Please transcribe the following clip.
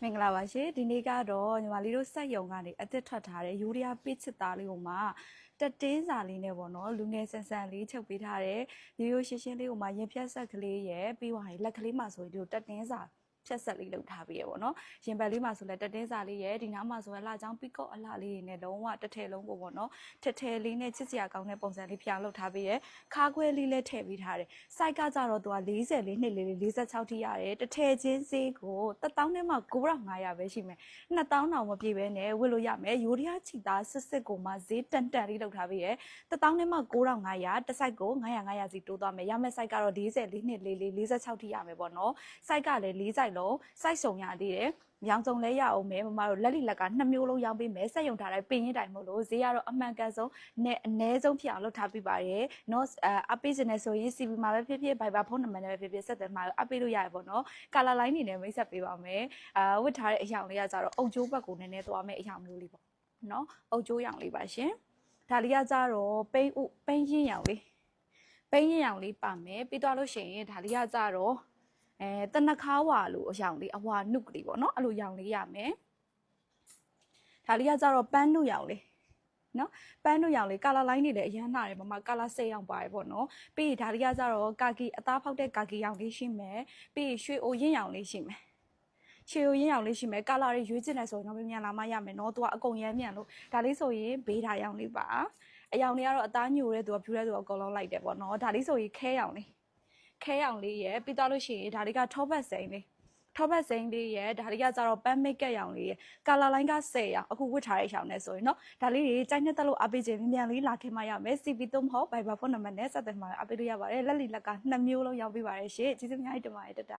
မင်္ဂလာပါရှင်ဒီနေ့ကတော့ညီမလေးတို့စက်ယုံကနေအသစ်ထွက်ထားတဲ့ယူရီးယားပစ်ချစ်သားလေးကိုမှတက်တင်းစာလေးနဲ့ပေါ့နော်လူငယ်ဆန်ဆန်လေးချုပ်ပေးထားတဲ့ရိုးရိုးရှင်းရှင်းလေးကိုမှရင်ဖြတ်ဆက်ကလေးရဲ့ပြီးသွားရင်လက်ကလေးမှာဆိုရင်ဒီတက်တင်းစာဖြတ်ဆက်လေးလုပ်ထားပေးရပေါ့နော်ရင်ဘတ်လေးမှာဆိုလဲတက်တင်းစာလေးရဲ့ဒီနားမှာဆိုရင်အလှချောင်းပီကော့အလှလေးတွေနဲ့လုံးဝတစ်ထည်လုံးကိုပေါ့နော်ထထည်လေးနဲ့ချစ်စရာကောင်းတဲ့ပုံစံလေးပြောင်းလုပ်ထားပေးရခါးခွဲလေးလည်းထည့်ပေးထားတယ်စိုက်ကကြတော့သူက40လေးနှစ်လေး46ထိရတယ်တစ်ထည်ချင်းစေးကို1000နဲ့မှ9500ပဲရှိမယ်2000တောင်မပြည့်ပဲနဲ့ဝယ်လို့ရမယ်ယူရီးယားချီသားစစ်ကိုမှဈေးတန်တန်လေးလုပ်ထားပေးရ1000နဲ့မှ9500တစ်စိုက်ကို900စီတိုးသွားမယ်ရမယ့်စိုက်ကတော့40လေးနှစ်လေး46ထိရမယ်ပေါ့နော်စိုက်ကလည်း4စိုက်လုံးစိုက်စုံရသေးတယ်ရောင်စုံလဲရအောင်မယ်မမတို့လက်လီလက်က2မျိုးလုံးရောင်းပေးမယ်စက်ယုံထားတိုင်းပင်ရင်တိုင်မို့လို့ဈေးကတော့အမှန်ကန်ဆုံးနဲ့အနည်းဆုံးဖြစ်အောင်လုပ်ထားပေးပါရယ်เนาะအပေးစနေဆိုရင် CV မှာပဲဖြစ်ဖြစ် Viber ဖုန်းနံပါတ်နဲ့ပဲဖြစ်ဖြစ်ဆက်သွယ်မှာအပေးလို့ရရပေါ့เนาะ color line နေနဲ့မိတ်ဆက်ပေးပါမယ်ဝတ်ထားတဲ့အရာလေးကကြတော့အုတ်ကျိုးဘက်ကိုနည်းနည်းသွားမယ်အရာမျိုးလေးပေါ့เนาะအုတ်ကျိုးရောင်လေးပါရှင်ဒါလေးကကြတော့ပိန်းရင်းရောင်လေးပါမယ်ပြီးသွားလို့ရှိရင်ဒါလေးကကြတော့တနခါဝါလို့အရောင်လေးအဝါနုကလေးပေါ့နော်အဲ့လိုရောင်လေးရမယ်ဒါလေးကကြတော့ပန်းနုရောင်လေးနော်ပန်းနုရောင်လေး color line တွေလည်းအရန်နာတယ်မမ color 10ရောင်ပါတယ်ပေါ့နော်ပြီးရင်ဒါလေးကကြတော့ကာကီအသားဖောက်တဲ့ကာကီရောင်လေးရှိမယ်ပြီးရင်ရွှေအိုရင်းရောင်လေးရှိမယ်ရွှေအိုရင်းရောင်လေးရှိမယ် color တွေရွေးချင်တယ်ဆိုရင်တော့မြန်လာမှရမယ်နော်သူကအကုန်ရမ်းမြန်လို့ဒါလေးဆိုရင်ဘေးထားရောင်လေးပါအရောင်လေးကတော့အသားညိုတဲ့သူကဖြူတဲ့သူကအကုန်လုံးလိုက်တယ်ပေါ့နော်ဒါလေးဆိုရင်ခဲရောင်လေးရဲ့ပြီးတော့လို့ရှိရင်ဒါလေးကထောပတ်စိမ်းလေးရဲ့ဒါလေးကကြတော့ပန်းမိတ်ကက်ရောင်လေးရဲ့ color line က10ရောင်အခုဝတ်ထားတဲ့ရောင်နဲ့ဆိုရင်เนาะဒါလေးတွေကြိုက်နေတက်လို့အပေးခြင်းမြန်လေးလာခင်မှရမယ် CP 3မဟုတ် Viber ဖုန်းနံပါတ်နဲ့ဆက်သွယ်မှာအပေးလို့ရပါတယ်လက်လီလက်က2မျိုးလုံးရောင်းပေးပါတယ်ရှင့်ကျေးဇူးအများကြီးတင်ပါတယ်တတ